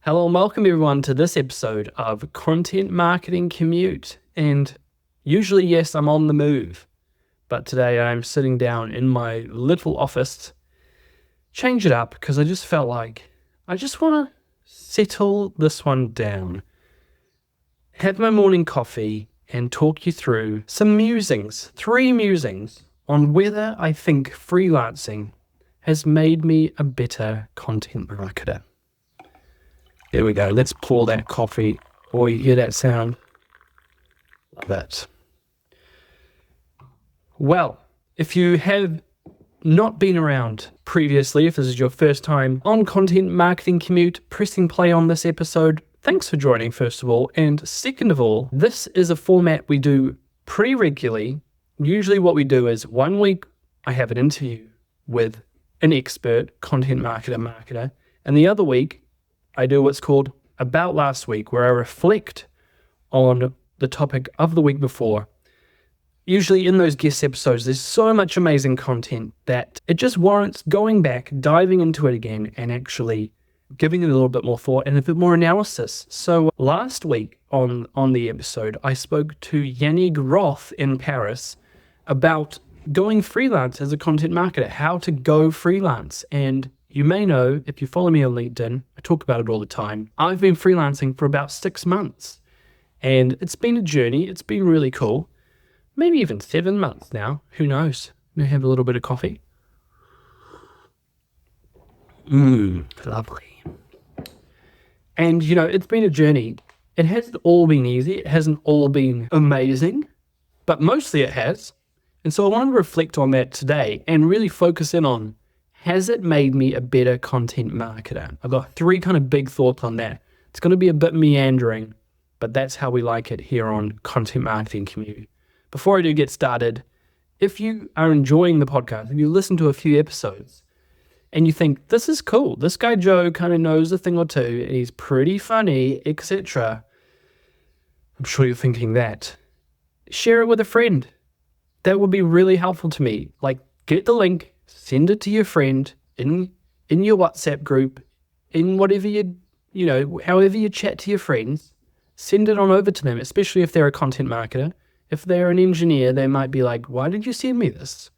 Hello and welcome everyone to this episode of Content Marketing Commute. And usually, yes, I'm on the move, but today I'm sitting down in my little office, change it up because I just felt like I just want to settle this one down, have my morning coffee and talk you through some musings, 3 musings on whether I think freelancing has made me a better content marketer. There we go. Let's pour that coffee. Oh, you hear that sound? Love it. Well, if you have not been around previously, if this is your first time on Content Marketing Commute, pressing play on this episode, thanks for joining, first of all. And second of all, this is a format we do pretty regularly. Usually what we do is 1 week, I have an interview with an expert content marketer, and the other week, I do what's called About Last Week, where I reflect on the topic of the week before. Usually in those guest episodes, there's so much amazing content that it just warrants going back, diving into it again, and actually giving it a little bit more thought and a bit more analysis. So last week on the episode, I spoke to Yannick Roth in Paris about going freelance as a content marketer, how to go freelance. And you may know, if you follow me on LinkedIn, I talk about it all the time. I've been freelancing for about 6 months, and it's been a journey. It's been really cool. Maybe even 7 months now. Who knows? May have a little bit of coffee. Lovely. And, it's been a journey. It hasn't all been easy. It hasn't all been amazing, but mostly it has. And so I wanted to reflect on that today and really focus in on, has it made me a better content marketer? I've got 3 kind of big thoughts on that. It's going to be a bit meandering, but that's how we like it here on Content Marketing Commute. Before I do get started, if you are enjoying the podcast and you listen to a few episodes and you think, this is cool, this guy Joe kind of knows a thing or two, and he's pretty funny, etc. I'm sure you're thinking that. Share it with a friend. That would be really helpful to me. Like, get the link, send it to your friend in your WhatsApp group, in whatever however you chat to your friends, send it on over to them, especially if they're a content marketer. If they're an engineer, they might be like, why did you send me this?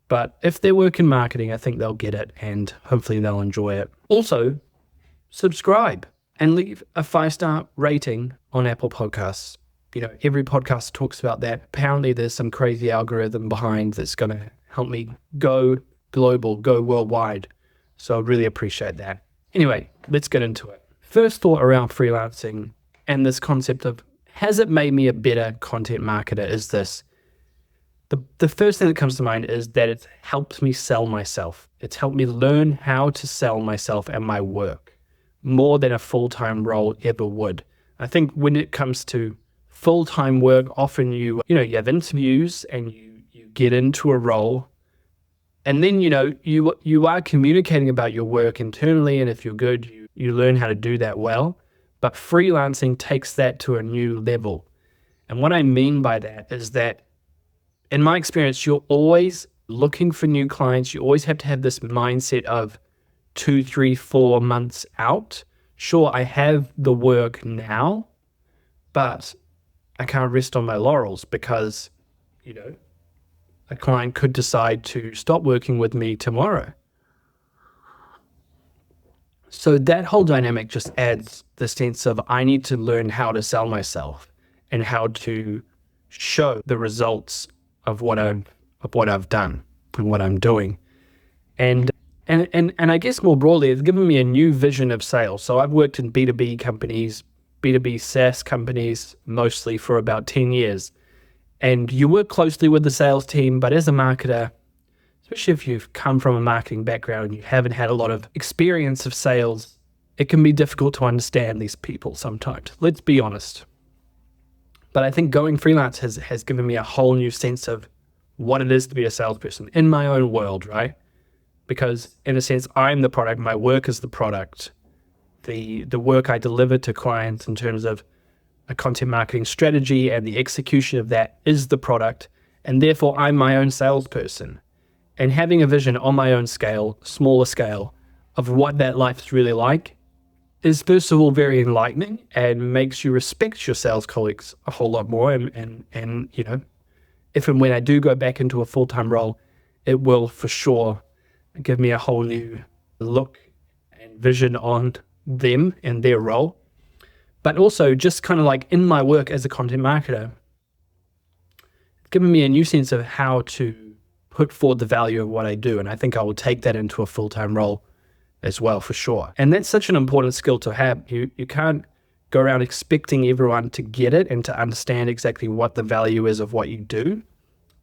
But if they work in marketing, I think they'll get it and hopefully they'll enjoy it. Also, subscribe and leave a 5-star rating on Apple Podcasts. Every podcast talks about that. Apparently there's some crazy algorithm behind that's going to help me go global, go worldwide. So I really appreciate that. Anyway, let's get into it. First thought around freelancing and this concept of, has it made me a better content marketer, is this. The first thing that comes to mind is that it's helped me sell myself. It's helped me learn how to sell myself and my work more than a full-time role ever would. I think when it comes to full-time work, often you have interviews and you get into a role, and then you are communicating about your work internally, and if you're good, you learn how to do that well. But freelancing takes that to a new level. And what I mean by that is that, in my experience, you're always looking for new clients. You always have to have this mindset of 2, 3, 4 months out. Sure, I have the work now, but I can't rest on my laurels because, a client could decide to stop working with me tomorrow. So that whole dynamic just adds the sense of, I need to learn how to sell myself and how to show the results of what I've done and what I'm doing. And I guess more broadly, it's given me a new vision of sales. So I've worked in B2B companies, B2B SaaS companies, mostly for about 10 years. And you work closely with the sales team, but as a marketer, especially if you've come from a marketing background and you haven't had a lot of experience of sales, it can be difficult to understand these people sometimes. Let's be honest. But I think going freelance has given me a whole new sense of what it is to be a salesperson in my own world, right? Because in a sense, I'm the product, my work is the product. The work I deliver to clients in terms of a content marketing strategy and the execution of that is the product. And therefore, I'm my own salesperson. And having a vision on my own scale, smaller scale, of what that life's really like is first of all very enlightening and makes you respect your sales colleagues a whole lot more. And if and when I do go back into a full-time role, it will for sure give me a whole new look and vision on them and their role. But also just kind of like in my work as a content marketer, it's given me a new sense of how to put forward the value of what I do. And I think I will take that into a full-time role as well, for sure. And that's such an important skill to have. You can't go around expecting everyone to get it and to understand exactly what the value is of what you do.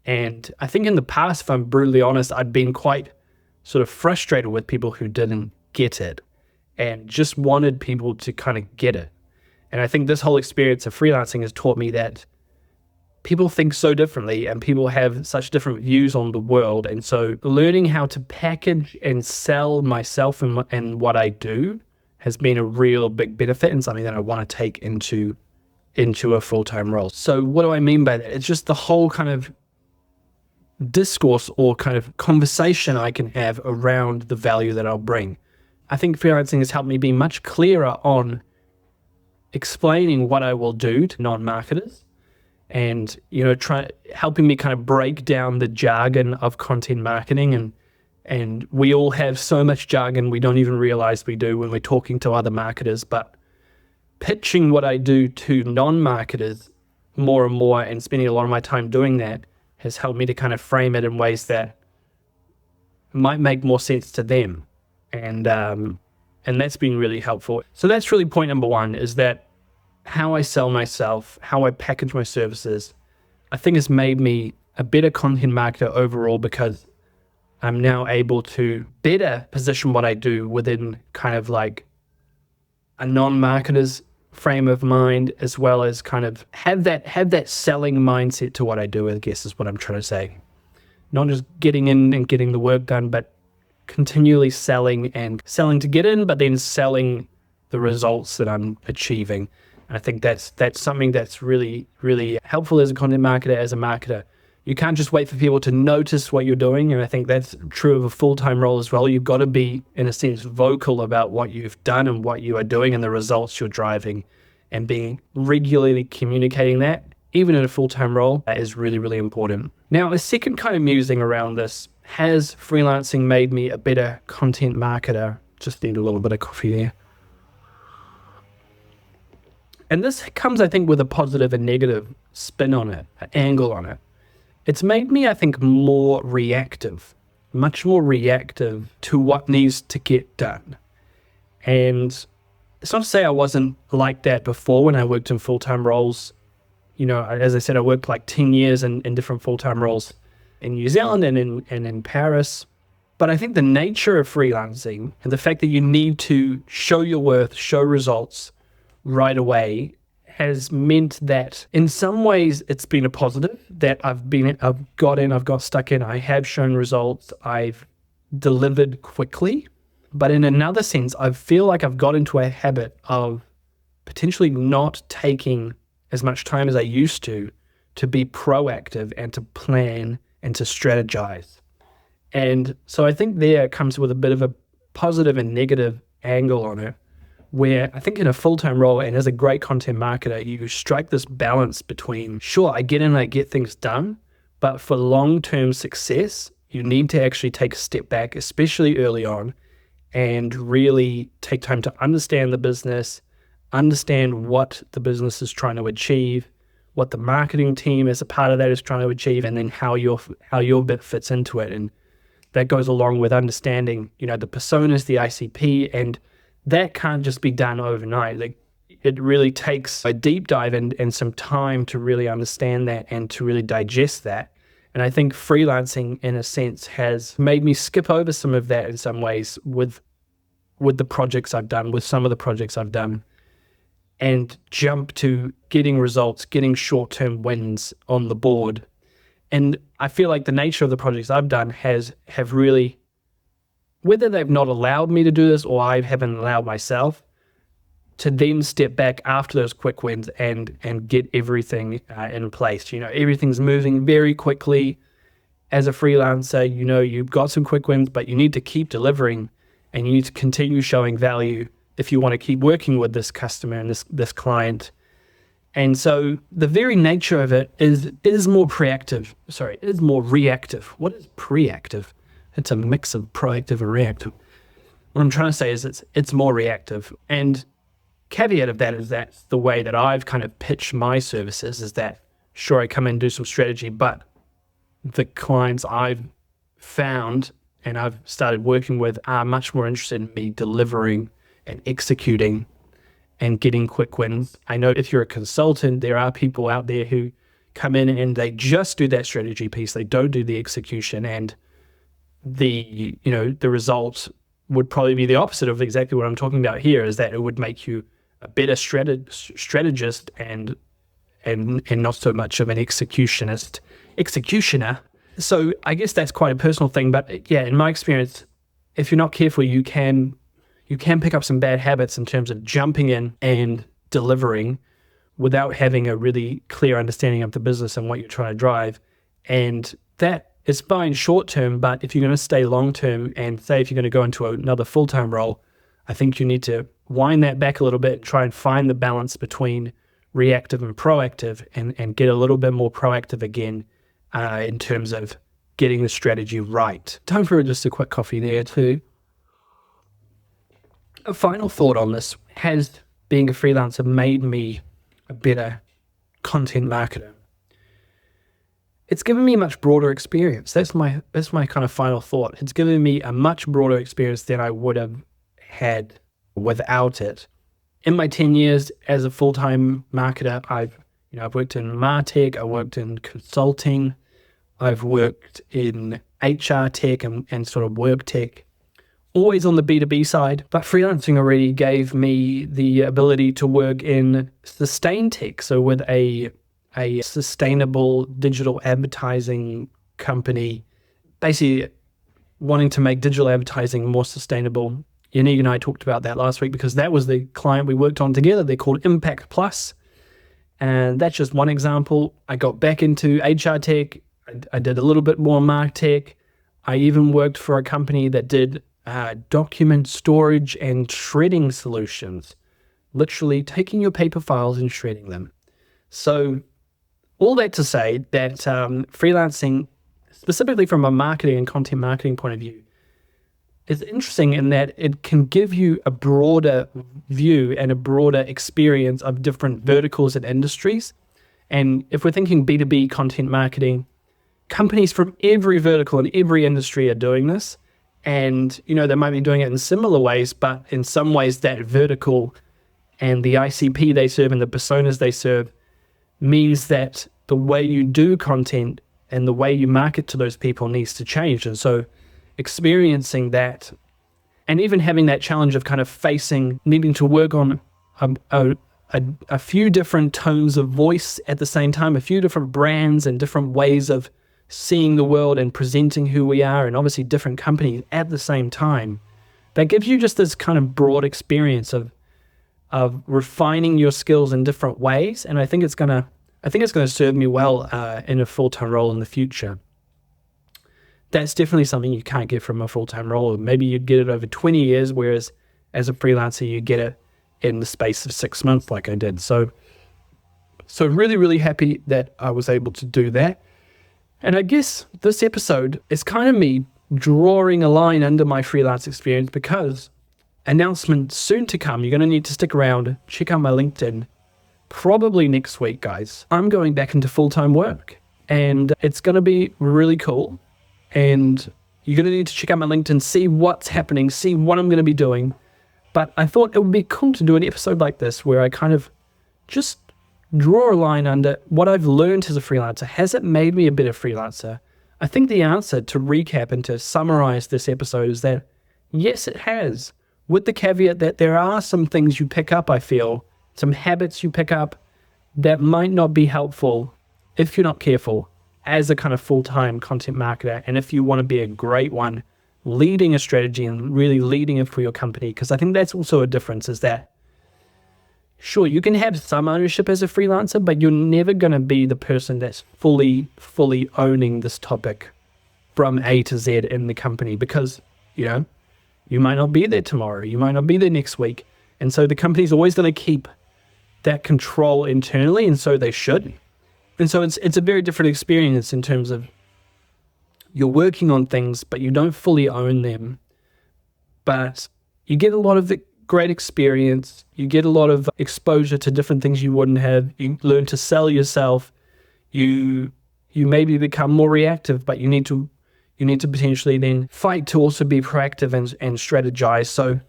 And I think in the past, if I'm brutally honest, I'd been quite sort of frustrated with people who didn't get it and just wanted people to kind of get it. And I think this whole experience of freelancing has taught me that people think so differently and people have such different views on the world. And so learning how to package and sell myself and what I do has been a real big benefit and something that I want to take into a full-time role. So what do I mean by that? It's just the whole kind of discourse or kind of conversation I can have around the value that I'll bring. I think freelancing has helped me be much clearer on explaining what I will do to non-marketers and, helping me kind of break down the jargon of content marketing. And we all have so much jargon we don't even realize we do when we're talking to other marketers, but pitching what I do to non-marketers more and more and spending a lot of my time doing that has helped me to kind of frame it in ways that might make more sense to them. And that's been really helpful. So that's really point number one, is that how I sell myself, how I package my services, I think has made me a better content marketer overall, because I'm now able to better position what I do within kind of like a non-marketer's frame of mind, as well as kind of have that selling mindset to what I do, I guess is what I'm trying to say. Not just getting in and getting the work done, but continually selling to get in, but then selling the results that I'm achieving. And I think that's something that's really, really helpful as a content marketer, as a marketer. You can't just wait for people to notice what you're doing. And I think that's true of a full-time role as well. You've got to be, in a sense, vocal about what you've done and what you are doing and the results you're driving, and being regularly communicating that, even in a full-time role, is really, really important. Now, a second kind of musing around this: has freelancing made me a better content marketer? Just need a little bit of coffee there. And this comes, I think, with a positive and negative spin on it, an angle on it. It's made me, I think, more reactive, much more reactive to what needs to get done. And it's not to say I wasn't like that before when I worked in full-time roles. As I said, I worked like 10 years in different full-time roles in New Zealand and in Paris. But I think the nature of freelancing and the fact that you need to show your worth, show results right away, has meant that in some ways it's been a positive, that I've got stuck in, I have shown results, I've delivered quickly. But in another sense, I feel like I've got into a habit of potentially not taking as much time as I used to be proactive and to plan and to strategize. And so I think there comes with a bit of a positive and negative angle on it, where I think in a full-time role and as a great content marketer, you strike this balance between, sure, I get in, I get things done, but for long-term success, you need to actually take a step back, especially early on, and really take time to understand the business, understand what the business is trying to achieve, what the marketing team as a part of that is trying to achieve, and then how your bit fits into it. And that goes along with understanding, the personas, the ICP, and that can't just be done overnight. Like, it really takes a deep dive and some time to really understand that and to really digest that. And I think freelancing, in a sense, has made me skip over some of that in some ways with the projects I've done, with some of the projects I've done, and jump to getting results, getting short-term wins on the board. And I feel like the nature of the projects I've done have really, whether they've not allowed me to do this or I haven't allowed myself, to then step back after those quick wins and get everything in place. Everything's moving very quickly. As a freelancer, you've got some quick wins, but you need to keep delivering and you need to continue showing value if you want to keep working with this customer and this client. And so the very nature of it is more proactive. Sorry, it is more reactive. What is proactive? It's a mix of proactive and reactive. What I'm trying to say is it's more reactive. And caveat of that is that's the way that I've kind of pitched my services, is that sure, I come in and do some strategy, but the clients I've found and I've started working with are much more interested in me delivering and executing and getting quick wins. I know if you're a consultant, there are people out there who come in and they just do that strategy piece. They don't do the execution, and the result would probably be the opposite of exactly what I'm talking about here, is that it would make you a better strategist and not so much of an executioner. So I guess that's quite a personal thing, but yeah, in my experience, if you're not careful, you can pick up some bad habits in terms of jumping in and delivering without having a really clear understanding of the business and what you're trying to drive. And that is fine short term, but if you're going to stay long term, and say if you're going to go into another full-time role, I think you need to wind that back a little bit and try and find the balance between reactive and proactive, and get a little bit more proactive again in terms of getting the strategy right. Time for just a quick coffee there too. A final thought on this: has being a freelancer made me a better content marketer? It's given me a much broader experience. That's my kind of final thought. It's given me a much broader experience than I would have had without it. In my 10 years as a full-time marketer, I've worked in MarTech, I worked in consulting, I've worked in HR tech and sort of work tech, always on the B2B side. But freelancing already gave me the ability to work in sustain tech, so with a sustainable digital advertising company, basically wanting to make digital advertising more sustainable. Yannick and I talked about that last week because that was the client we worked on together. They're called Impact Plus. And that's just one example. I got back into HR tech. I did a little bit more MarTech. I even worked for a company that did document storage and shredding solutions, literally taking your paper files and shredding them. So all that to say that freelancing, specifically from a marketing and content marketing point of view, is interesting in that it can give you a broader view and a broader experience of different verticals and industries. And if we're thinking B2B content marketing, companies from every vertical and every industry are doing this. And, they might be doing it in similar ways, but in some ways that vertical and the ICP they serve and the personas they serve means that the way you do content and the way you market to those people needs to change. And so experiencing that, and even having that challenge of kind of needing to work on a few different tones of voice at the same time, a few different brands and different ways of seeing the world and presenting who we are, and obviously different companies at the same time, that gives you just this kind of broad experience of refining your skills in different ways. And I think it's gonna serve me well in a full-time role in the future. That's definitely something you can't get from a full-time role. Maybe you'd get it over 20 years, whereas as a freelancer, you get it in the space of 6 months like I did. So really, really happy that I was able to do that. And I guess this episode is kind of me drawing a line under my freelance experience, because announcement soon to come. You're going to need to stick around, check out my LinkedIn. Probably next week, guys, I'm going back into full-time work, and it's going to be really cool. And you're going to need to check out my LinkedIn, see what's happening, see what I'm going to be doing. But I thought it would be cool to do an episode like this where I kind of just draw a line under what I've learned as a freelancer. Has it made me a better freelancer? I think the answer, to recap and to summarize this episode, is that yes, it has, with the caveat that there are some things you pick up, I feel, some habits you pick up that might not be helpful if you're not careful as a kind of full-time content marketer, and if you want to be a great one leading a strategy and really leading it for your company. Because I think that's also a difference, is that sure, you can have some ownership as a freelancer, but you're never going to be the person that's fully owning this topic from A to Z in the company, because you might not be there tomorrow, you might not be there next week, And so the company's always going to keep that control internally, and so they should. And so it's a very different experience in terms of you're working on things, but you don't fully own them. But you get a lot of the great experience. You get a lot of exposure to different things you wouldn't have. You learn to sell yourself. You maybe become more reactive, but you need to potentially then fight to also be proactive and strategize. So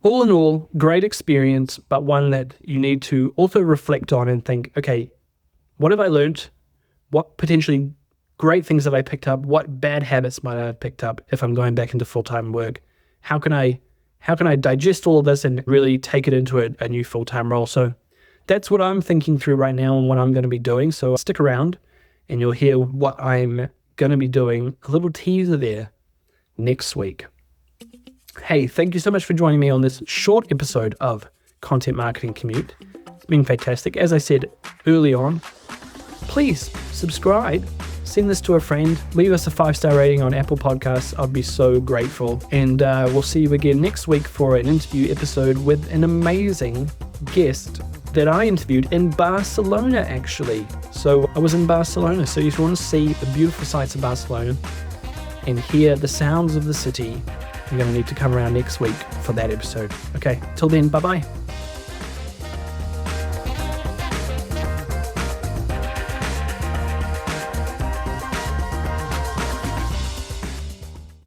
all in all, great experience, but one that you need to also reflect on and think, okay, what have I learned? What potentially great things have I picked up? What bad habits might I have picked up if I'm going back into full-time work? How can I digest all of this and really take it into a new full-time role? So that's what I'm thinking through right now and what I'm going to be doing. So stick around and you'll hear what I'm going to be doing, a little teaser there next week. Hey, thank you so much for joining me on this short episode of Content Marketing Commute. It's been fantastic. As I said early on, please subscribe, send this to a friend, leave us a 5-star rating on Apple Podcasts. I'd be so grateful. And we'll see you again next week for an interview episode with an amazing guest that I interviewed in Barcelona, actually. So I was in Barcelona. So if you want to see the beautiful sights of Barcelona and hear the sounds of the city, you're going to need to come around next week for that episode. Okay, till then, bye-bye.